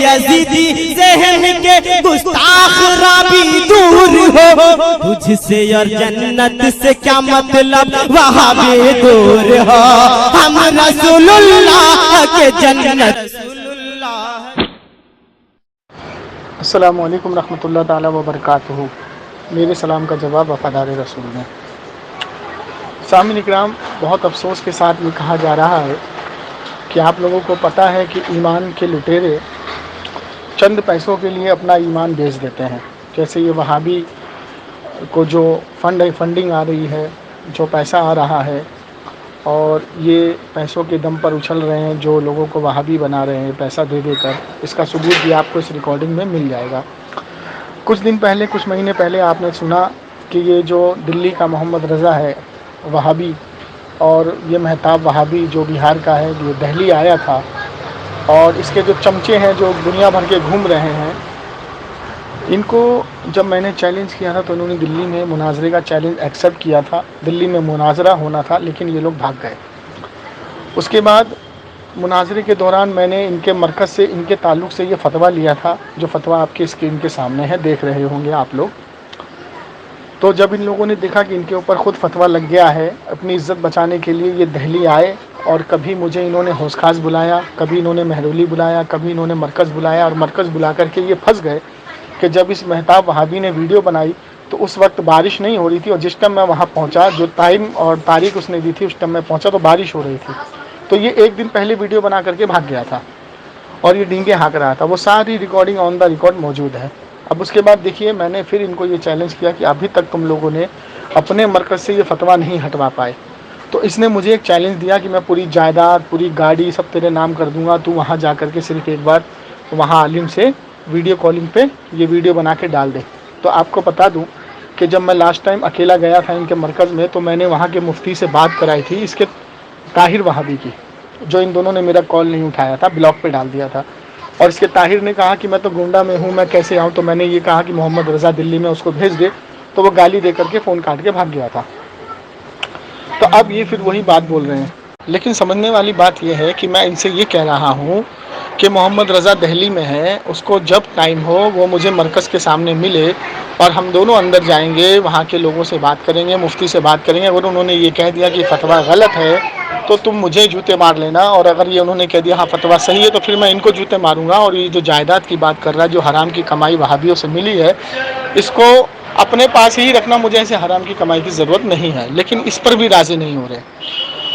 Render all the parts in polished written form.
Yazidi ज़हन के गुस्ताख राबी दूर हो, तुझसे और जन्नत से क्या मतलब वहाँ भी दूर हो, हम रसूलुल्लाह के जन्नत। अस्सलामु अलैकुम रहमतुल्लाह ताला व बरकातुहू। मेरे सलाम का जवाब वफ़ादार रसूल ने। सामीन इकराम, बहुत अफसोस के साथ ये कहा जा रहा है कि आप लोगों को पता है कि ईमान के लुटेरे चंद पैसों के लिए अपना ईमान बेच देते हैं। जैसे ये वहाबी को जो फंडिंग आ रही है, जो पैसा आ रहा है, और ये पैसों के दम पर उछल रहे हैं, जो लोगों को वहाबी बना रहे हैं पैसा दे देकर। इसका सबूत भी आपको इस रिकॉर्डिंग में मिल जाएगा। कुछ दिन पहले, कुछ महीने पहले आपने सुना कि ये जो दिल्ली का मोहम्मद रज़ा है वहाबी, और ये महताब वहाबी जो बिहार का है, ये दिल्ली आया था, और इसके जो चमचे हैं जो दुनिया भर के घूम रहे हैं, इनको जब मैंने चैलेंज किया था तो इन्होंने दिल्ली में मुनाजरे का चैलेंज एक्सेप्ट किया था। दिल्ली में मुनाजरा होना था लेकिन ये लोग भाग गए। उसके बाद मुनाजरे के दौरान मैंने इनके मरकज़ से, इनके ताल्लुक़ से ये फ़तवा लिया था, जो फ़तवा आपके स्क्रीन के सामने है, देख रहे होंगे आप लोग। तो जब इन लोगों ने देखा कि इनके ऊपर ख़ुद फ़तवा लग गया है, अपनी इज़्ज़त बचाने के लिए ये दिल्ली आए, और कभी मुझे इन्होंने हौस खास बुलाया, कभी इन्होंने महरौली बुलाया, कभी इन्होंने मरकज़ बुलाया, और मरकज़ बुला करके ये फंस गए कि जब इस महताब वहाबी ने वीडियो बनाई तो उस वक्त बारिश नहीं हो रही थी, और जिस टाइम मैं वहाँ पहुँचा, जो टाइम और तारीख उसने दी थी, उस टाइम मैं पहुँचा तो बारिश हो रही थी। तो ये एक दिन पहले वीडियो बना करके भाग गया था और ये डींगे हाँक रहा था। वो सारी रिकॉर्डिंग ऑन द रिकॉर्ड मौजूद है। अब उसके बाद देखिए, मैंने फिर इनको ये चैलेंज किया कि अभी तक तुम लोगों ने अपने मरकज़ से ये फतवा नहीं हटवा पाए। तो इसने मुझे एक चैलेंज दिया कि मैं पूरी जायदाद, पूरी गाड़ी सब तेरे नाम कर दूंगा, तू वहाँ जा कर के सिर्फ एक बार वहाँ आलिम से वीडियो कॉलिंग पे ये वीडियो बना के डाल दे। तो आपको बता दूं कि जब मैं लास्ट टाइम अकेला गया था इनके मरकज़ में, तो मैंने वहाँ के मुफ्ती से बात कराई थी, इसके ताहिर वहाबी की, जो इन दोनों ने मेरा कॉल नहीं उठाया था, ब्लॉक पे डाल दिया था। और इसके ताहिर ने कहा कि मैं तो गोंडा में हूँ, मैं कैसे आऊँ। तो मैंने ये कहा कि मोहम्मद रज़ा दिल्ली में, उसको भेज दे। तो वो गाली दे करके फ़ोन काट के भाग गया था। तो अब ये फिर वही बात बोल रहे हैं। लेकिन समझने वाली बात यह है कि मैं इनसे ये कह रहा हूँ कि मोहम्मद रज़ा दिल्ली में है, उसको जब टाइम हो वो मुझे मरकज़ के सामने मिले और हम दोनों अंदर जाएंगे, वहाँ के लोगों से बात करेंगे, मुफ्ती से बात करेंगे। अगर उन्होंने ये कह दिया कि फ़तवा गलत है तो तुम मुझे जूते मार लेना, और अगर ये उन्होंने कह दिया हाँ फ़तवा सही है तो फिर मैं इनको जूते मारूंगा। और ये जो जायदाद की बात कर रहा है, जो हराम की कमाई वहाबियों से मिली है, इसको अपने पास ही रखना, मुझे ऐसे हराम की कमाई की ज़रूरत नहीं है। लेकिन इस पर भी राज़ी नहीं हो रहे।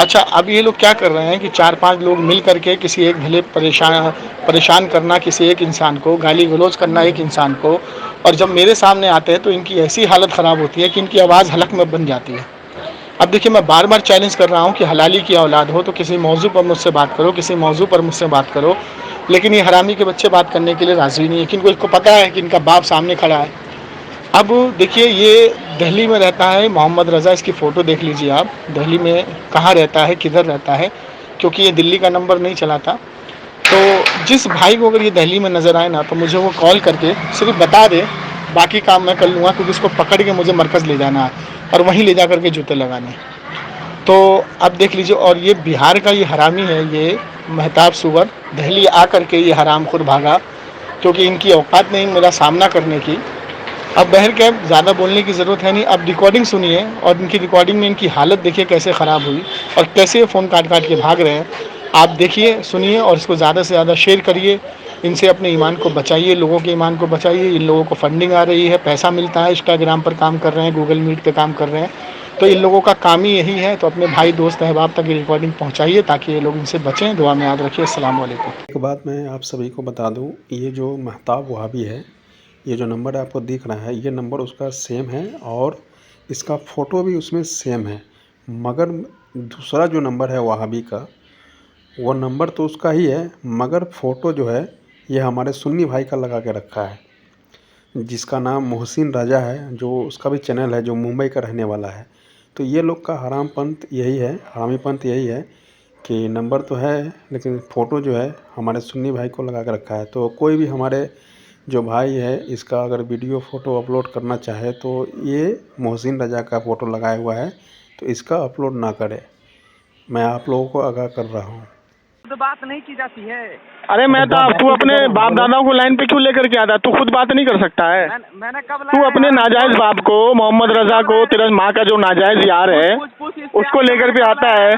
अच्छा, अब ये लोग क्या कर रहे हैं कि 4-5 लोग मिल करके किसी एक भले परेशान करना किसी एक इंसान को, गाली गलौज करना एक इंसान को, और जब मेरे सामने आते हैं तो इनकी ऐसी हालत ख़राब होती है कि इनकी आवाज़ हलक में बन जाती है। अब देखिए, मैं बार बार चैलेंज कर रहा हूँ कि हलाली की औलाद हो तो किसी मौजू पर मुझसे बात करो, किसी मौजू पर मुझसे बात करो। लेकिन ये हरामी के बच्चे बात करने के लिए राज़ी नहीं है, कि इनको पता है कि इनका बाप सामने खड़ा है। अब देखिए, ये दिल्ली में रहता है मोहम्मद रज़ा, इसकी फ़ोटो देख लीजिए आप, दिल्ली में कहाँ रहता है, किधर रहता है, क्योंकि ये दिल्ली का नंबर नहीं चलाता। तो जिस भाई को अगर ये दिल्ली में नज़र आए ना, तो मुझे वो कॉल करके सिर्फ बता दे, बाकी काम मैं कर लूँगा, क्योंकि इसको पकड़ के मुझे मरकज़ ले जाना है और वहीं ले जा करके जूते लगाने। तो अब देख लीजिए, और ये बिहार का ये हरामी है, ये महताब सुवर, दिल्ली आ करके ये हराम खुद भागा, क्योंकि इनकी औकात नहीं मेरा सामना करने की। अब बहर क्या, ज़्यादा बोलने की ज़रूरत है नहीं। अब रिकॉर्डिंग सुनिए, और इनकी रिकॉर्डिंग में इनकी हालत देखिए कैसे ख़राब हुई और कैसे फ़ोन काट काट के भाग रहे हैं। आप देखिए, सुनिए, और इसको ज़्यादा से ज़्यादा शेयर करिए। इनसे अपने ईमान को बचाइए, लोगों के ईमान को बचाइए। इन लोगों को फंडिंग आ रही है, पैसा मिलता है, इंस्टाग्राम पर काम कर रहे हैं, गूगल मीट पे काम कर रहे हैं, तो इन लोगों का काम ही यही है। तो अपने भाई दोस्त अहबाब तक ये रिकॉर्डिंग पहुँचाइए ताकि ये लोग इनसे बचें। दुआ में याद रखिए। अस्सलाम वालेकुम। एक बात मैं आप सभी को बता दूं, ये जो महताब वहाबी है, ये जो नंबर आपको दिख रहा है, ये नंबर उसका सेम है और इसका फ़ोटो भी उसमें सेम है। मगर दूसरा जो नंबर है वहाबी का, वो नंबर तो उसका ही है, मगर फ़ोटो जो है ये हमारे सुन्नी भाई का लगा के रखा है, जिसका नाम मोहसिन राजा है, जो उसका भी चैनल है, जो मुंबई का रहने वाला है। तो ये लोग का हराम पंथ यही है, हरामी पंथ यही है कि नंबर तो है लेकिन फ़ोटो जो है हमारे सुन्नी भाई को लगा के रखा है। तो कोई भी हमारे जो भाई है, इसका अगर वीडियो फ़ोटो अपलोड करना चाहे तो ये मोहसिन रज़ा का फ़ोटो लगाया हुआ है, तो इसका अपलोड ना करे। मैं आप लोगों को आगाह कर रहा हूँ। तो बात नहीं की जाती है। अरे मैं तो तू अपने बाप दादाओं को लाइन पे क्यों लेकर के आता? तू खुद बात नहीं कर सकता है? मैंने कब तू अपने नाजायज बाप को, मोहम्मद रजा को, तेरा माँ का जो नाजायज यार है उसको लेकर के आता है।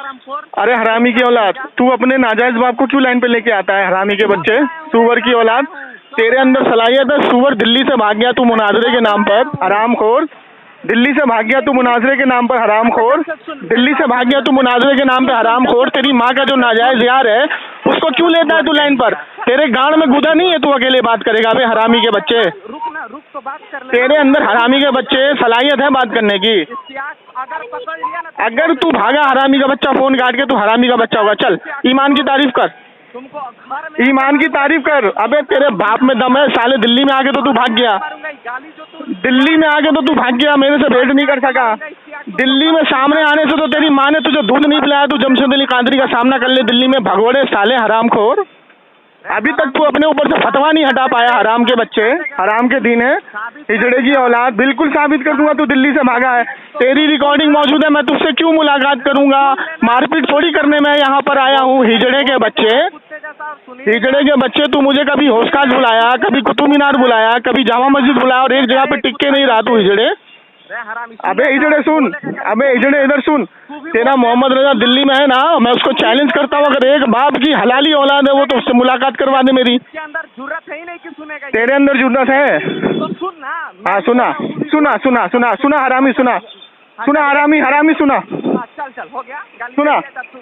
अरे हरामी की औलाद, तू अपने नाजायज बाप को क्यों लाइन पे लेके आता है? हरामी के बच्चे, सुअर की औलाद, तेरे अंदर सलाहियत है। सुअर, दिल्ली से भाग गया तू मुनाजरे के नाम पर, हरामखोर। दिल्ली से भाग गया तू मुनाजरे के नाम पर, हरामखोर। दिल्ली से भाग गया तू मुनाजरे के नाम पे, हरामखोर। तेरी माँ का जो नाजायज यार है उसको क्यों लेता है तू लाइन पर? तेरे गांड में गुदा नहीं है, तू अकेले बात करेगा? बे हरामी के बच्चे, रुक तो बात कर ले। तेरे अंदर हरामी के बच्चे सलाहियत है बात करने की। अगर पकड़ लिया ना, अगर तू भागा हरामी का बच्चा, फोन काट के, तू हरामी का बच्चा होगा। चल ईमान की तारीफ कर, तुमको घर में ईमान की तारीफ कर। अबे तेरे बाप में दम है साले। दिल्ली में आके तो तू भाग गया, गाली जो तू दिल्ली में आके तो तू भाग गया, मेरे से भेंट नहीं कर सका। दिल्ली में सामने आने से तो तेरी माँ ने तुझे दूध नहीं पिलाया। तू जमशेद अली कादरी का सामना कर ले दिल्ली में, भगोड़े साले हरामखोर। अभी तक तू अपने ऊपर से फतवा नहीं हटा पाया, हराम के बच्चे, हराम के दीन है, हिजड़े की औलाद। बिल्कुल साबित कर दूंगा तू दिल्ली से भागा है। तेरी रिकॉर्डिंग मौजूद है, मैं तुझसे क्यों मुलाकात करूंगा? मारपीट थोड़ी करने मैं यहाँ पर आया हूँ। हिजड़े के बच्चे, हिजड़े के बच्चे, तू मुझे कभी होशकाज बुलाया, कभी कुतुब मीनार बुलाया, कभी जामा मस्जिद बुलाया और एक जगह पे टिक के नहीं रहा तू हिजड़े। अबे हिजड़े सुन, अबे हिजड़े इधर सुन, तेरा मोहम्मद रजा दिल्ली में है ना, मैं उसको चैलेंज करता हूँ, अगर एक बाप की हलाली औलाद है वो तो उससे मुलाकात करवा दे मेरी। के अंदर जुर्रत है ही नहीं कि सुनेगा। तेरे अंदर जुर्रत है? तो सुन ना। हाँ सुना सुना सुना सुना सुना हरामी, सुना सुना हरामी, हरामी सुना। चल हो गया, गाली सुना। सुन।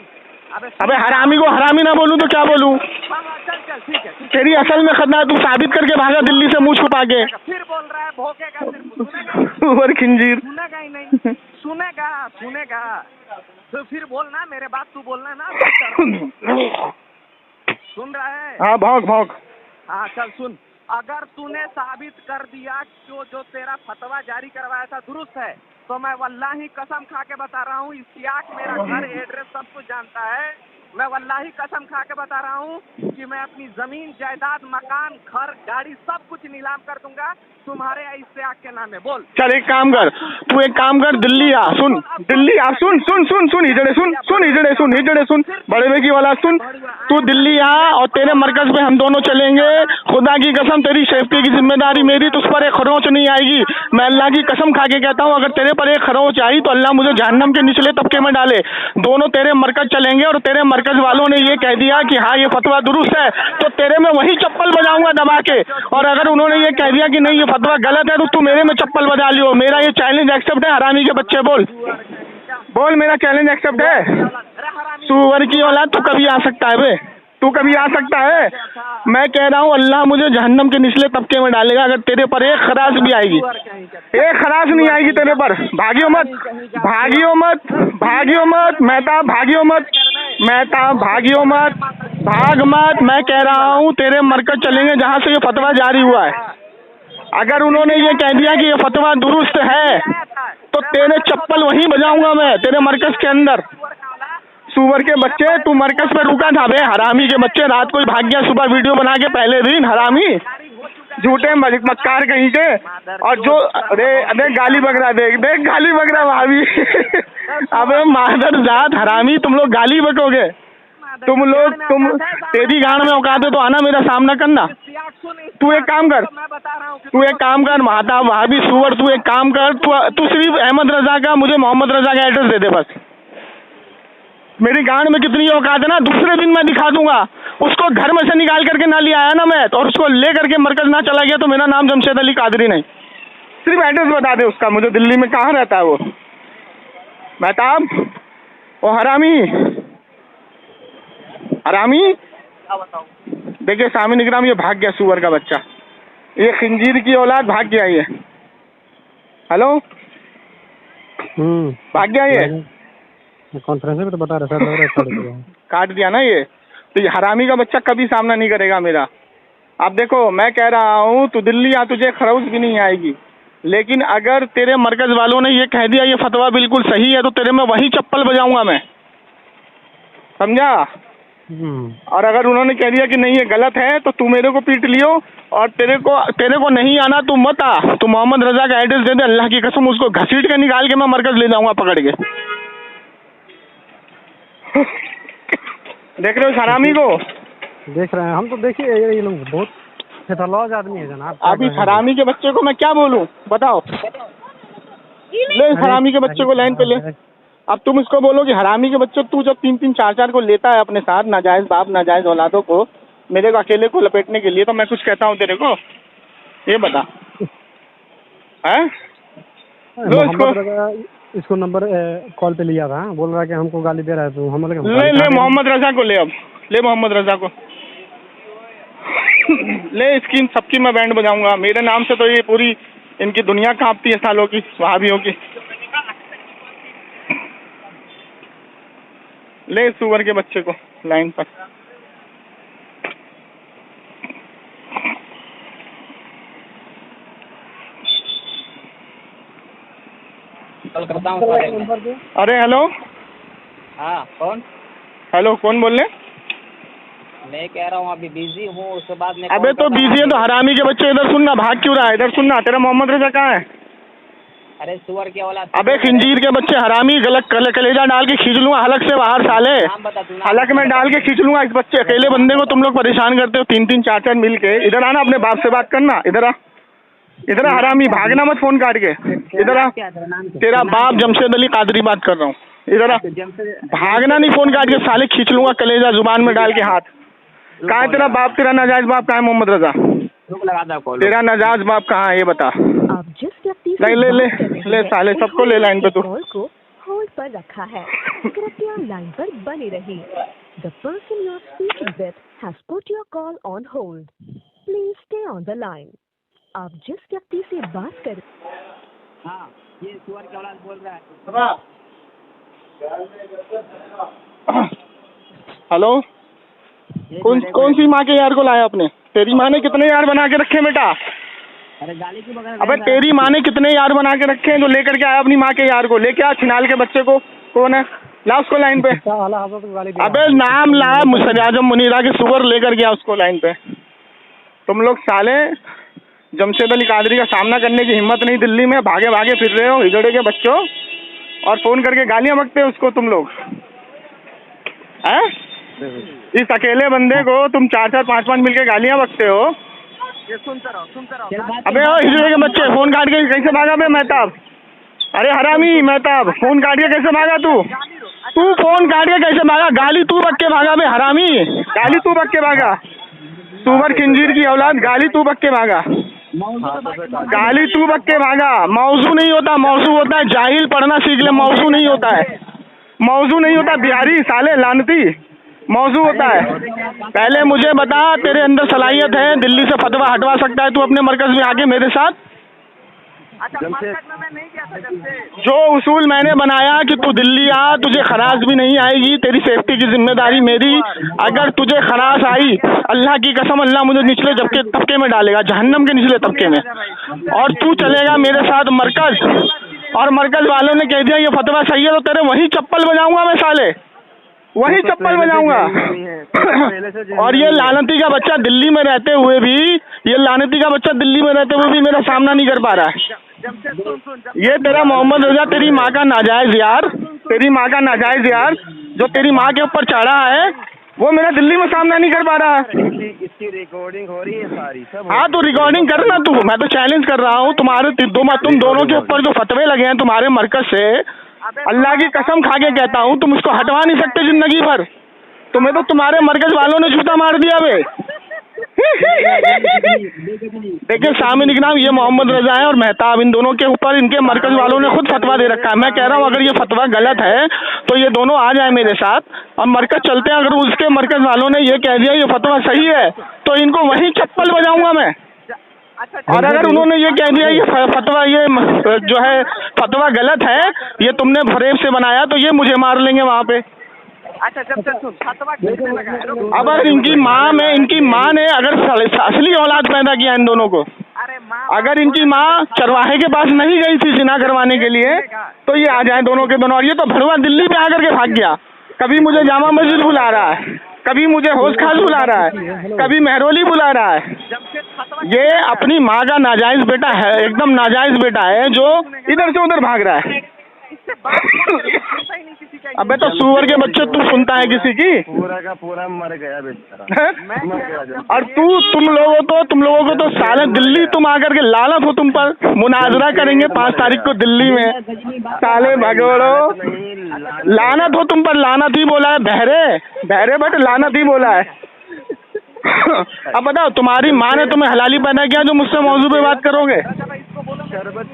अबे हरामी को हरामी ना बोलूं तो क्या बोलूं? चल ठीक है। तेरी असल में खतना है, तू साबित करके भागा दिल्ली से मुंह छुपा के। फिर बोल रहा है भोंकेगा, फिर ऊपर खिंजीर। सुनेगा ही नहीं। सुनेगा तो फिर बोलना, मेरे बात तू बोलना ना। सुन रहा है? हाँ भौंक भौंक। हाँ चल सुन। अगर तूने साबित कर दिया जो तेरा फतवा जारी करवाया था दुरुस्त है, तो मैं वल्लाही कसम खा के बता रहा हूँ, इश्तियाक मेरा घर एड्रेस सब कुछ जानता है। मैं वल्लाही कसम खा के बता रहा हूँ कि मैं अपनी जमीन जायदाद, मकान, घर, गाड़ी सब कुछ नीलाम कर दूंगा तुम्हारे इश्तियाक के नाम में। बोल। चल एक काम कर, तू एक काम कर, दिल्ली आ। सुन दिल्ली आ, सुन सुन सुन सुन हिजड़े, सुन सुन हिजड़े, सुन हिजड़े, सुन बड़े भाई की वाला सुन। तू दिल्ली आ और तेरे मरकज पे हम दोनों चलेंगे। खुदा की कसम, तेरी सेफ्टी की जिम्मेदारी मेरी, तुझ पर एक खरोंच नहीं आएगी। मैं अल्लाह की कसम खा के कहता हूँ, अगर तेरे पर एक खरोंच आई तो अल्लाह मुझे जहन्नम के निचले तबके में डाले। दोनों तेरे मरकज चलेंगे और तेरे मरकज वालों ने ये कह दिया कि हाँ ये फतवा दुरुस्त है, तो तेरे में वही चप्पल बजाऊंगा दबा के। और अगर उन्होंने ये कह दिया कि नहीं ये फतवा गलत है, तो तू मेरे में चप्पल बजा लियो। मेरा ये चैलेंज एक्सेप्ट है हरामी के बच्चे? बोल बोल, मेरा चैलेंज एक्सेप्ट है? सुअर की औलाद, तू कभी आ सकता है बे? तू कभी आ सकता है? मैं कह रहा हूँ अल्लाह मुझे जहन्नम के निचले तबके में डालेगा अगर तेरे पर एक खराश भी आएगी। एक खराश नहीं आएगी तेरे पर। भागियो मत, भागियो मत, भागियो मत मेहताब, भागियो मत मेहताब, भागियो मत, भाग मत। मैं कह रहा हूँ तेरे मरकज चलेंगे जहाँ से ये फतवा जारी हुआ है। अगर उन्होंने ये कह दिया कि ये फतवा दुरुस्त है तो तेरे चप्पल वहीं बजाऊंगा मैं, तेरे मरकज के अंदर। सुअर के बच्चे, तू मरकज पे रुका था बे हरामी के बच्चे। रात को भाग गया, सुबह वीडियो बना के पहले दिन हरामी, झूठे मक्कार कहीं के। और जो अरे गाली बक रहा, देख देख गाली बक रहा भाभी। अबे मादर जात हरामी, तुम लोग गाली बकोगे? तुम लोग, तुम तेरी गाड़ में औकात है तो आना मेरा सामना करना। तू एक काम कर, तू एक काम कर माता भाभी सुअर, तू एक काम कर, तू सिर्फ अहमद रजा का, मुझे मोहम्मद रजा का एड्रेस दे दे बस। मेरी गांड में कितनी औकात है ना, दूसरे दिन मैं दिखा दूंगा। उसको घर में से निकाल करके ना लिया आया ना मैं, और उसको ले करके मरकज ना चला गया तो मेरा नाम जमशेद अली कादरी नहीं। सिर्फ एड्रेस बता दे उसका, मुझे दिल्ली में कहाँ रहता है वो मेहताब। ओ हरामी, हरामी देखिए सामने निकराम, ये भाग गया सुअर का बच्चा, ये खिंजीर की औलाद भाग गया ये। हेलो, भाग गया ये। कॉन्फ्रेंस में तो बता रहा सर, काट दिया ना ये। तो ये हरामी का बच्चा कभी सामना नहीं करेगा मेरा। अब देखो मैं कह रहा हूँ तू दिल्ली आ, तुझे खरोच भी नहीं आएगी। लेकिन अगर तेरे मरकज वालों ने ये कह दिया ये फतवा बिल्कुल सही है, तो तेरे में वही चप्पल बजाऊंगा मैं, समझा? और अगर उन्होंने कह दिया कि नहीं ये गलत है, तो तू मेरे को पीट लियो। और तेरे को नहीं आना, तू मत आ। तू मोहम्मद रजा का एड्रेस दे दे, अल्लाह की कसम उसको घसीट के निकाल के मैं मरकज ले जाऊंगा पकड़ के। देख रहे हो इस हरामी को? देख रहे हैं हम तो। देखिए ये लोग बहुत खतरनाक आदमी है जनाब। अब इस हरामी के बच्चे को मैं क्या बोलूं बताओ? ले इस हरामी के बच्चे को लाइन पे ले। अब तुम इसको बोलो कि हरामी के बच्चे, तू जब 3-3 4-4 को लेता है अपने साथ, नाजायज बाप नाजायज औलादों को, मेरे को अकेले को लपेटने के लिए, तो मैं कुछ कहता हूँ तेरे को? ये बता है? इसको नंबर कॉल पे लिया था, बोल रहा है कि हमको गाली दे रहा है। तो हम ले मोहम्मद रजा को ले। अब ले मोहम्मद रजा को ले। इसकी सबकी मैं बैंड बजाऊंगा। मेरे नाम से तो ये पूरी इनकी दुनिया कांपती है सालों की, वहाबियों की। ले सुअर के बच्चे को लाइन पर। कॉल करता हूँ। अरे हेलो। हाँ कौन? हेलो कौन बोल रहे? मैं कह रहा हूँ अभी बिजी हूँ, उसके बाद में। अबे तो बिजी है तो हरामी के बच्चे इधर सुनना, भाग क्यों रहा है? इधर सुनना। तेरा मोहम्मद रजा कहाँ है? अरे सुअर के औलाद। अबे खिंजीर के बच्चे हरामी, गलत कलेजा डाल के खींच लूंगा हलक से बाहर साले। हलक में डाल के खींच लूंगा इस बच्चे। अकेले बंदे को तुम लोग परेशान करते हो 3-3 4-4 मिल के। इधर आना, अपने बाप से बात करना। इधर आ, इधर आ हरामी, भागना मत फोन काट के। इधर आ, तेरा बाप जमशेद अली कादरी बात कर रहा हूँ। इधर आ, भागना नहीं फोन काट के साले, खींच लूंगा कलेजा जुबान में डाल के हाथ। कहाँ है तेरा बाप? तेरा नाजायज बाप कहाँ है मोहम्मद रजा? तेरा नाजायज बाप कहाँ है ये बता। ले ले ले ले साले, सबको ले लाइन पे तू। होल्ड पर रखा है, कृपया लाइन पर बने रहिए। The person you are speaking with has put your call on hold, please stay on the line. आप जिस व्यक्ति से बात कर। हाँ ये सुअर के औलाद बोल रहा है। हेलो, कौन सी माँ के यार को लाया आपने? तेरी माँ ने कितने यार बना के रखे बेटा? अरे गाली की बगल। अबे तेरी माँ ने कितने यार बना के रखे हैं जो लेकर के आया अपनी माँ के यार को? लेके आ छिनाल के बच्चे को। कौन है? ला उसको लाइन पे। अबे नाम ला मुसर आजम मुनीरा के सुअर, लेकर गया उसको लाइन पे। तुम लोग साले जमशेद अली कादरी का सामना करने की हिम्मत नहीं दिल्ली में, भागे भागे फिर रहे हो हिजड़े के बच्चों, और फोन करके गालियां बकते हो उसको तुम लोग हैं? इस अकेले बंदे को तुम 4-4 5-5 मिलके गालियां बकते हो। ये सुनते रहो। अबे ओ हिजड़े के बच्चे, फोन काट के कैसे भागा बे मेहताब? अरे हरामी मेहताब, फोन काट के कैसे भागा तू? तू फोन काट के कैसे भागा? गाली तू बक के भागा बे हरामी, गाली तू बक के भागा। सुअर खिंजीर की औलाद, गाली तू बक के भागा, गाली तू बक के भागा। मौजू नहीं होता, मौजू होता है जाहिल, पढ़ना सीख ले। मौजू नहीं होता है, मौजू नहीं होता बिहारी साले लानती, मौजू होता है। पहले मुझे बता, तेरे अंदर सलाहियत है, दिल्ली से फतवा हटवा सकता है तू अपने मरकज में आके मेरे साथ? जो उसूल मैंने बनाया कि तू दिल्ली आ, तुझे खराश भी नहीं आएगी, तेरी सेफ्टी की जिम्मेदारी मेरी। अगर तुझे खराश आई, अल्लाह की कसम अल्लाह मुझे निचले तबके में डालेगा, जहन्नम के निचले तबके में। और तू चलेगा मेरे साथ मरकज, और मरकज वालों ने कह दिया ये फतवा सही है, तो तेरे वही चप्पल बजाऊंगा मैं साले, वही चप्पल बजाऊंगा। और ये लानती का बच्चा दिल्ली में रहते हुए भी, ये लानती का बच्चा दिल्ली में रहते हुए भी मेरा सामना नहीं कर पा रहा है। ये तेरा मोहम्मद रजा, तेरी माँ का नाजायज यार, तेरी माँ का नाजायज यार, जो तेरी माँ के ऊपर चढ़ा है, वो मेरा दिल्ली में सामना नहीं कर पा रहा है। इसकी रिकॉर्डिंग हो रही है सारी सब। हाँ तो रिकॉर्डिंग करना तू, मैं तो चैलेंज कर रहा हूँ तुम्हारे तुम दोनों के ऊपर जो फतवे लगे हैं तुम्हारे मरकज से, अल्लाह की कसम खा के कहता हूँ तुम इसको हटवा नहीं सकते जिंदगी भर। तुम्हें तो तुम्हारे मरकज वालों ने जूता मार दिया बे। देखिए सामने निकनाम, ये मोहम्मद रजा है और मेहताब, इन दोनों के ऊपर इनके मरकज वालों ने खुद फतवा दे रखा है। मैं कह रहा हूँ अगर ये फतवा गलत है तो ये दोनों आ जाए मेरे साथ, अब मरकज चलते हैं। अगर उसके मरकज वालों ने ये कह दिया ये फतवा सही है, तो इनको वही चप्पल बजाऊंगा मैं। और अगर उन्होंने ये कह दिया ये फतवा, ये जो है फतवा गलत है, ये तुमने फरेब से बनाया, तो ये मुझे मार लेंगे वहाँ पे। अच्छा जब से सुन फतवा किसने लगाया? अब अगर इनकी माँ ने अगर असली औलाद पैदा किया इन दोनों को, अरे माँ, अगर इनकी माँ चरवाहे के पास नहीं गई थी जिना करवाने के लिए, तो ये आ जाए दोनों के दोनों। और ये तो भड़वा दिल्ली पे आकर के भाग गया, कभी मुझे जामा मस्जिद बुला रहा है, कभी मुझे होश खास बुला रहा है, कभी मेहरोली बुला रहा है। ये अपनी माँ का नाजायज बेटा है, एकदम नाजायज बेटा है, जो इधर से उधर भाग रहा है। इससे बात ही नहीं किसी का अबे तो सुअर के बच्चे तू सुनता है किसी की? पूरा का पूरा मर गया बेचारा, मर गया। और तुम लोगों को तो साले दिल्ली तुम आकर के लानत हो तुम पर, मुनाजरा करेंगे 5 तारीख को दिल्ली में, साले भगोड़ो, लानत हो तुम पर, लानत ही बोला है, बहरे बट लानत ही बोला है। अब बताओ तुम्हारी माँ ने तुम्हें हलाली पैदा किया जो मुझसे मौजू पे बात करोगे?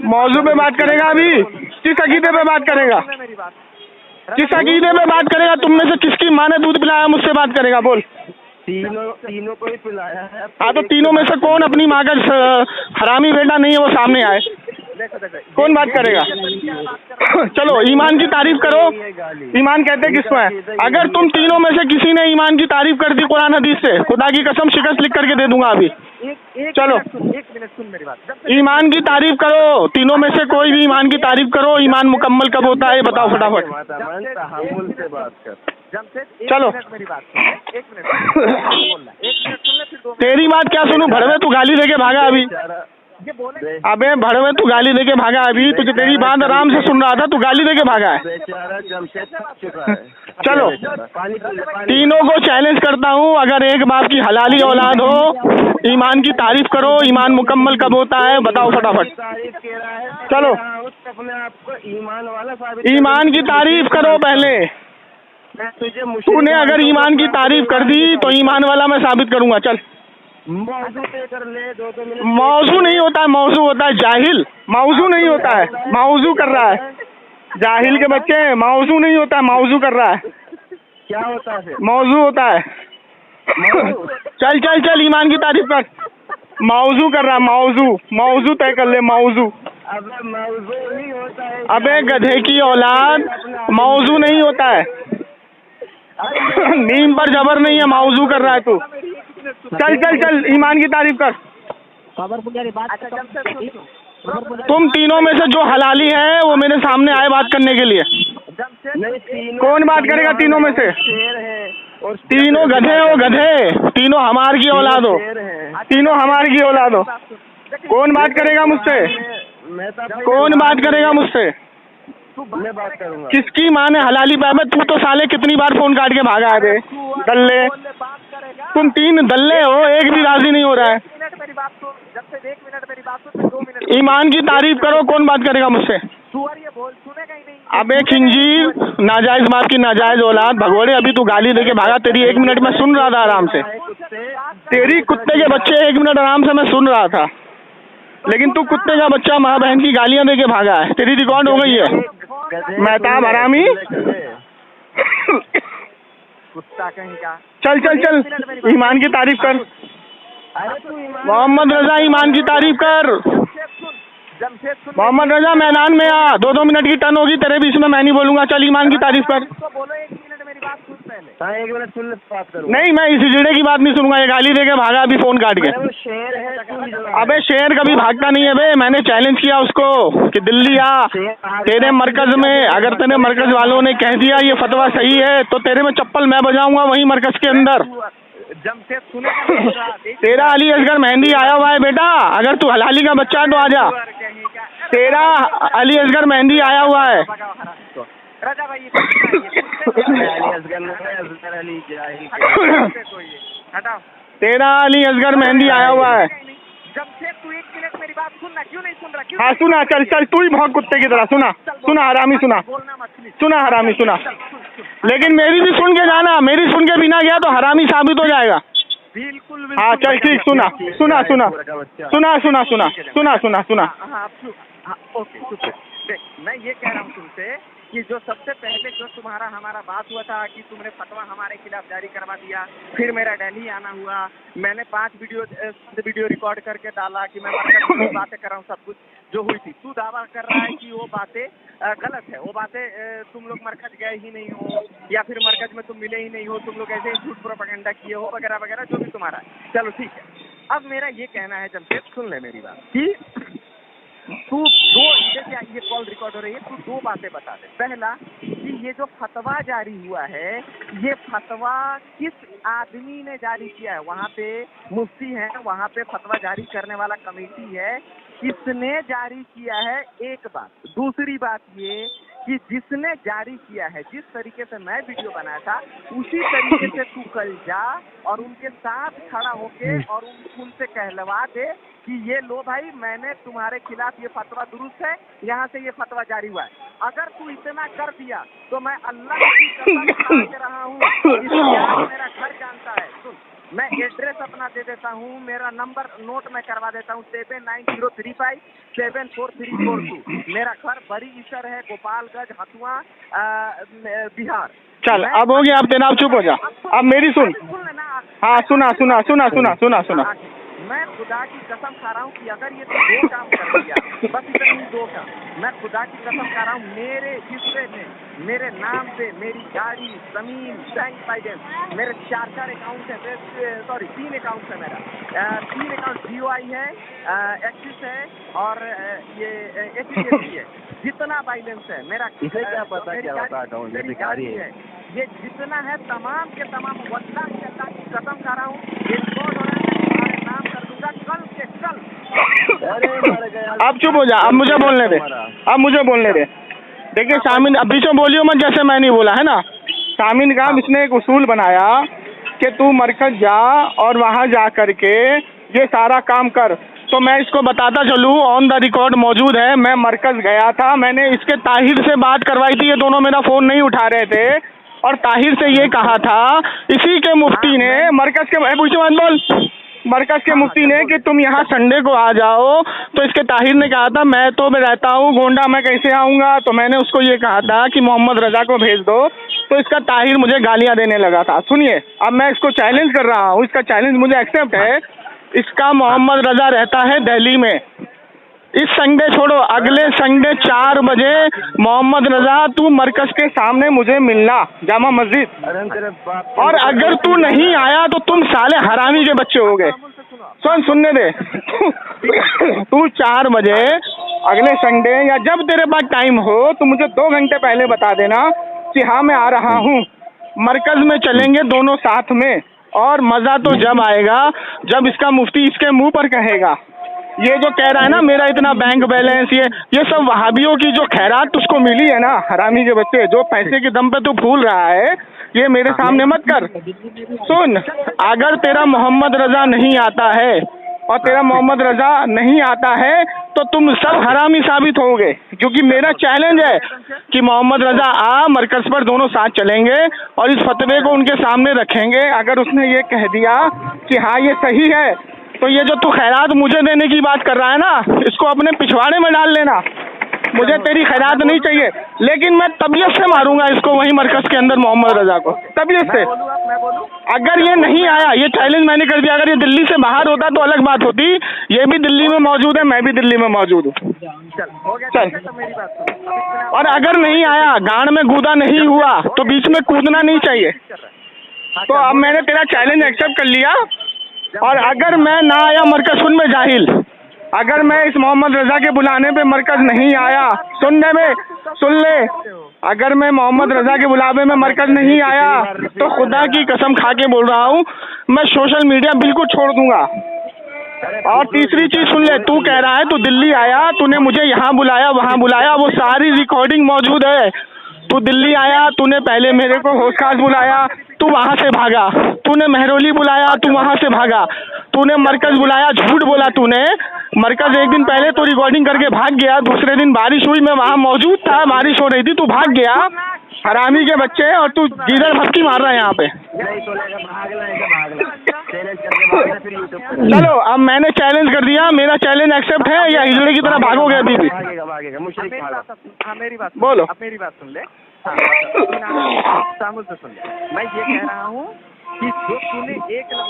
मौजू पे बात करेगा अभी? किस अकीदे पे बात करेगा? किस अकीदे पे बात करेगा? तुम में से किसकी माँ ने दूध पिलाया मुझसे बात करेगा? बोल। तीनों को ही पिलाया है। हाँ तो तीनों में से कौन अपनी माँ का हरामी बेटा नहीं है वो सामने आए? कौन बात करेगा? चलो ईमान की तारीफ करो। ईमान कहते किसको है? अगर तुम तीनों में से किसी ने ईमान की तारीफ कर दी कुरान हदीस से, खुदा की कसम शिकस्त लिख करके दे दूंगा अभी। चलो ईमान की तारीफ करो, तीनों में से कोई भी ईमान की तारीफ करो। ईमान मुकम्मल कब होता है बताओ फटाफट। चलो तेरी बात क्या सुनूं? भड़वे तू गाली देके भागा अभी। अबे भड़वे तू गाली देके भागा अभी, तुझे तेरी बात आराम से सुन रहा था, तू गाली देके भागा है। चलो तीनों को चैलेंज करता हूँ, अगर एक बाप की हलाली औलाद हो, ईमान की तारीफ करो। ईमान मुकम्मल कब होता है बताओ फटाफट। चलो ईमान की तारीफ करो पहले। तूने अगर ईमान की तारीफ कर दी तो ईमान वाला मैं साबित करूंगा। चल मौजू कर ले, 2 मिनट। मौजू नहीं होता है, मौजू होता है जाहिल। मौजू नहीं होता है, मौजू कर रहा है। जाहिल के बच्चे, मौजू नहीं होता है, मौजू कर रहा है। क्या होता है? मौजू होता है। चल चल चल ईमान की तारीफ कर। मौजू कर रहा है, मौजू तय कर ले। मौजू अबे मौजू नहीं होता है। अबे गधे की औलाद, मौजू नहीं होता है। नीम पर जबर नहीं है, मौजू कर रहा है तू। चल चल चल ईमान की तारीफ कर। तुम तीनों में से जो हलाली है वो मेरे सामने आए बात करने के लिए। कौन बात करेगा तीनों में से? तीनों गधे हो, गधे। तीनों हमार की औलाद हो, तीनों हमार की औलाद हो। कौन बात करेगा मुझसे? कौन बात करेगा मुझसे? मैं बात करूंगा। किसकी माँ ने हलाली पाया? तू तो साले कितनी बार फोन काट के भागा है बे दल्ले। तुम 3 दल्ले हो, एक भी राजी नहीं हो रहा है। ईमान की तारीफ करो। कौन बात करेगा मुझसे? अबे खिंजीर, नाजायज बाप की नाजायज औलाद, भगोड़े। अभी तू गाली देके भागा, तेरी 1 मिनट में सुन रहा था आराम से। तेरी कुत्ते के बच्चे 1 मिनट आराम से मैं सुन रहा था, लेकिन तू कुत्ते का बच्चा माँ बहन की गालियां देके भागा है। तेरी रिकॉर्ड हो गई है। मेहताब हरामी कुत्ता कहीं का। चल चल चल ईमान की तारीफ कर। मोहम्मद रजा ईमान की तारीफ कर। मोहम्मद रजा मैदान में आ, 2-2 मिनट की टर्न होगी तेरे बीच में, मैं नहीं बोलूंगा। चल ईमान की तारीफ कर। बोलो 1 मिनट मेरी बात सुन पहले। हाँ 1 मिनट सुन ले, बात करूँ। नहीं मैं इसी जिड़े की बात नहीं सुनूंगा, ये गाली देके भागा अभी फोन काट के। शेर है। अबे शेर कभी भागता नहीं है बे। मैंने चैलेंज किया उसको कि दिल्ली आ, तेरे मरकज में अगर तेरे मरकज वालों ने कह दिया ये फतवा सही है तो तेरे में चप्पल मैं बजाऊंगा वही मरकज के अंदर। तेरा अली असगर मेहंदी आया हुआ है बेटा, अगर तू हलाली का बच्चा है तो आजा। तेरा अली असगर मेहंदी आया हुआ है। तेरा अली असगर मेहंदी आया हुआ है। तू 1 मिनट मेरी बात सुनना, क्यों नहीं सुन रहा? हाँ सुना, चल चल तू ही बहुत कुत्ते की तरह सुना। सुना हरामी, सुना सुना हरामी, सुना। लेकिन मेरी भी सुन के जाना, मेरी सुन के बिना गया तो हरामी साबित हो जाएगा। बिल्कुल। हाँ चल ठीक, सुना सुना सुना सुना सुना सुना सुना सुना सुना। ओके देख, मैं ये कह रहा हूँ तुमसे कि जो सबसे पहले जो तुम्हारा हमारा बात हुआ था कि तुमने फतवा हमारे खिलाफ जारी करवा दिया, फिर मेरा दिल्ली आना हुआ, मैंने 5 वीडियो रिकॉर्ड करके डाला कि मैं बातें कर रहा हूँ, सब कुछ जो हुई थी। तू दावा कर रहा है कि वो बातें गलत है, वो बातें तुम लोग मरकज गए ही नहीं हो या फिर मरकज में तुम मिले ही नहीं हो, तुम लोग ऐसे झूठ प्रोपेगेंडा किए हो वगैरह वगैरह, जो भी तुम्हारा है। चलो ठीक है। अब मेरा ये कहना है, जमशेद सुन ले मेरी बात, कि तू ये कॉल रिकॉर्ड हो रही है, तू 2 बातें बता दे। पहला कि ये जो फतवा जारी हुआ है, ये फतवा किस आदमी ने जारी किया है? वहाँ पे मुफ्ती है, वहाँ पे फतवा जारी करने वाला कमेटी है, किसने जारी किया है? एक बात। दूसरी बात ये कि जिसने जारी किया है, जिस तरीके से मैं वीडियो बनाया था उसी तरीके से तू कल जा और उनके साथ खड़ा होके और उनसे कहलवा दे कि ये लो भाई, मैंने तुम्हारे खिलाफ ये फतवा दुरुस्त है, यहाँ से ये फतवा जारी हुआ है। अगर तू इतना कर दिया तो मैं अल्लाह की कसम खा रहा हूँ, मेरा घर जानता है। सुन, मैं एड्रेस अपना दे देता हूँ, मेरा नंबर नोट में करवा देता हूँ, 7903574342। मेरा घर बड़ी ईसर है, गोपालगंज, हथुआ, बिहार। चल अब हो गया, अब तेरा, अब चुप हो जा, अब मेरी सुन। हाँ सुना। मैं खुदा की कसम खा रहा हूँ कि अगर ये 2 काम कर दिया, बस इतने ही 2 काम, मैं खुदा की कसम खा रहा हूँ, मेरे हिस्से में, मेरे नाम पे मेरी गाड़ी, जमीन, बैंक बैलेंस, मेरे 4 अकाउंट है, 3 अकाउंट है मेरा, 3 अकाउंट GOI है, एक्सिस है और ये HDFC है। जितना बैलेंस है मेरा, इसे क्या पता क्या होता अकाउंट, मेरी गाड़ी है, ये जितना है तमाम के तमाम, वल्लाह की अल्लाह की कसम खा रहा हूँ, ये रिकॉर्ड हो रहा है, मैं तुम्हारे नाम कर दूंगा कल के कल। अब चुप हो जा, अब मुझे बोलने दे, देखिए शामिन, अब बीचों बोलियो मत, जैसे मैं नहीं बोला है ना। शामिन का इसने एक उसूल बनाया कि तू मरकज जा और वहाँ जा करके ये सारा काम कर। तो मैं इसको बताता चलूँ, ऑन द रिकॉर्ड मौजूद है, मैं मरकज गया था, मैंने इसके ताहिर से बात करवाई थी, ये दोनों मेरा फ़ोन नहीं उठा रहे थे, और ताहिर से ये कहा था, इसी के मुफ्ती ने मरकज के मुफ्ती ने कि तुम यहाँ संडे को आ जाओ। तो इसके ताहिर ने कहा था मैं तो मैं रहता हूँ गोंडा, मैं कैसे आऊँगा। तो मैंने उसको ये कहा था कि मोहम्मद रजा को भेज दो। तो इसका ताहिर मुझे गालियाँ देने लगा था। सुनिए, अब मैं इसको चैलेंज कर रहा हूँ, इसका चैलेंज मुझे एक्सेप्ट है। इसका मोहम्मद रजा रहता है दिल्ली में। इस संडे छोड़ो, अगले संडे 4 बजे मोहम्मद रजा तू मरकज के सामने मुझे मिलना, जामा मस्जिद। और अगर तू नहीं आया तो तुम साले हरामी के बच्चे हो गए। सुनने दे। तू 4 बजे अगले संडे या जब तेरे पास टाइम हो तो मुझे 2 घंटे पहले बता देना कि हाँ मैं आ रहा हूँ। मरकज में चलेंगे दोनों साथ में, और मज़ा तो जब आएगा जब इसका मुफ्ती इसके मुंह पर कहेगा। ये जो कह रहा है ना मेरा इतना बैंक बैलेंस, ये सब वहाबियों की जो खैरात तुझको मिली है ना, हरामी के बच्चे, जो पैसे के दम पे तू फूल रहा है, ये मेरे सामने मत कर। सुन, अगर तेरा मोहम्मद रजा नहीं आता है और तेरा मोहम्मद रजा नहीं आता है तो तुम सब हरामी साबित होगे, क्योंकि मेरा चैलेंज है कि मोहम्मद रजा आ, मरकज पर दोनों साथ चलेंगे और इस फतवे को उनके सामने रखेंगे। अगर उसने ये कह दिया कि हाँ ये सही है, तो ये जो तू खैरात मुझे देने की बात कर रहा है ना, इसको अपने पिछवाड़े में डाल लेना। मुझे तेरी खैरात नहीं चाहिए, लेकिन मैं तबीयत से मारूंगा इसको वहीं मरकज के अंदर, मोहम्मद रजा को तबीयत से। अगर ये नहीं आया, ये चैलेंज मैंने कर दिया, अगर ये दिल्ली से बाहर होता तो अलग बात होती। ये भी दिल्ली में मौजूद है, मैं भी दिल्ली में मौजूद हूँ। चल, और अगर नहीं आया, गांड में गूदा नहीं हुआ तो बीच में कूदना नहीं चाहिए। तो अब मैंने तेरा चैलेंज एक्सेप्ट कर लिया, और अगर मैं ना आया मरकज, सुन में जाहिल, अगर मैं इस मोहम्मद रजा के बुलाने पे मरकज नहीं आया, सुन ले, अगर मैं मोहम्मद रजा के बुलावे में मरकज नहीं आया तो खुदा की कसम खा के बोल रहा हूँ, मैं सोशल मीडिया बिल्कुल छोड़ दूंगा। और तीसरी चीज सुन ले, तू कह रहा है तू दिल्ली आया, तूने मुझे यहाँ बुलाया वहाँ बुलाया, वो सारी रिकॉर्डिंग मौजूद है। तू दिल्ली आया, तूने पहले मेरे को होशखास बुलाया, तू वहाँ से भागा। तूने महरौली बुलाया, तू वहाँ से भागा। तूने मरकज बुलाया, झूठ बोला तूने। मरकज एक दिन पहले तो रिकॉर्डिंग करके भाग गया, दूसरे दिन बारिश हुई, मैं वहाँ मौजूद था, बारिश हो रही थी, तू भाग गया, हरामी के बच्चे। और तू गीदड़ भक्की मार रहा है यहाँ पे। चलो, अब मैंने चैलेंज कर दिया, मेरा चैलेंज एक्सेप्ट है या हिजड़े की तरह भागोगे अभी भी? मेरी बात बोलो। मेरी बात सुन ले। सामुल से सुन ले, मैं ये कह रहा हूँ कि जो तूने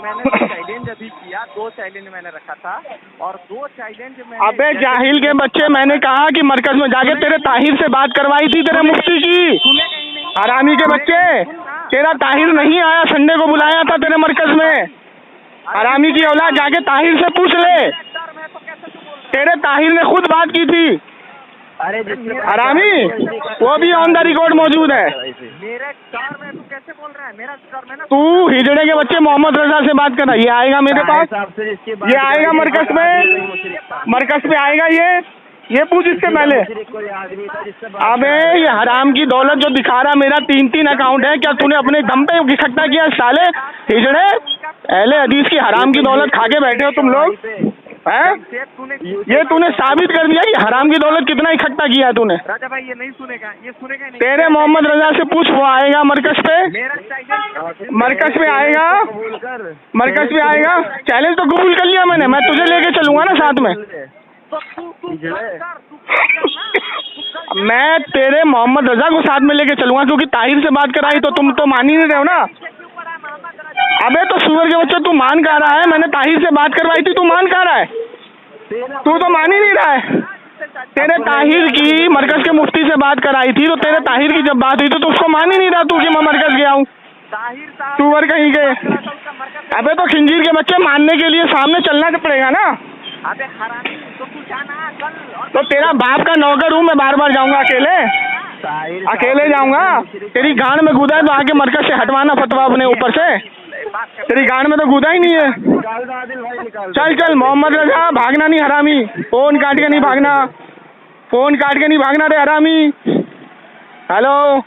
मैंने चैलेंज अभी किया, 2 चैलेंज मैंने रखा था, और 2 चैलेंज मैंने। अबे जाहिल के बच्चे, मैंने कहा कि मरकज में जाके तेरे ताहिर से बात करवाई थी, तेरे मुफ्ती की। हरामी के बच्चे, तेरा ताहिर नहीं आया, संडे को बुलाया था तेरे मरकज में। हरामी की औलाद, जाके ताहिर से पूछ ले, तेरे ताहिर ने खुद बात की थी। हरामी, वो भी ऑन द रिकॉर्ड मौजूद है। मेरे कार में तू कैसे बोल रहा है? मेरा कार में ना, तू हिजड़े के बच्चे मोहम्मद रजा से बात कर रहा है। ये आएगा मेरे पास, ये आएगा मरकज पे आएगा ये। ये पूछ इसके पहले। कोई आदमी था जिससे अबे ये हराम की दौलत जो दिखा रहा, मेरा 3 अकाउंट है, क्या तूने अपने दम पे इकट्ठा किया साले हिजड़े? अहले हदीस की हराम की दौलत खा के बैठे हो तुम लोग हैं? ये तूने साबित कर दिया कि हराम की दौलत कितना इकट्ठा किया है तूने। राजा भाई ये नहीं सुनेगा, ये सुनेगा नहीं। तेरे मोहम्मद रजा से पूछ, वो आएगा मरकज पे, मरकज पे आएगा, मरकज पे आएगा। चैलेंज तो कबूल कर लिया मैंने, मैं तुझे लेके चलूंगा ना साथ में। मैं तेरे मोहम्मद रजा को साथ में लेके चलूंगा, क्योंकि ताहिर से बात कराई तो तुम तो मान ही नहीं रहे हो ना। अबे तो सुअर के बच्चे तू मान कहा रहा है, मैंने ताहिर से बात करवाई थी, तू मान कहा रहा है? तू तो मान ही नहीं रहा है। तेरे ताहिर की मरकज के मुफ्ती से बात कराई थी, तो तेरे ताहिर की जब बात हुई तो उसको मान ही नहीं रहा तू कि मैं मरकज गया हूँ। सुअर कहीं गए। अबे तो खिंजीर के बच्चे, मानने के लिए सामने चलना पड़ेगा ना। अबे हरामी तो तू जाना कल। तो तेरा बाप का नौकर हूँ मैं, बार बार जाऊंगा अकेले? अकेले जाऊंगा? तेरी गांड में कूदा है तो आके मरकज से हटवाना फतवा अपने ऊपर से। तेरी गांड में तो कूदा ही नहीं है। चल चल मोहम्मद रजा, भागना नहीं हरामी, फोन काट के नहीं भागना, फोन काट के नहीं भागना रे हरामी। हेलो।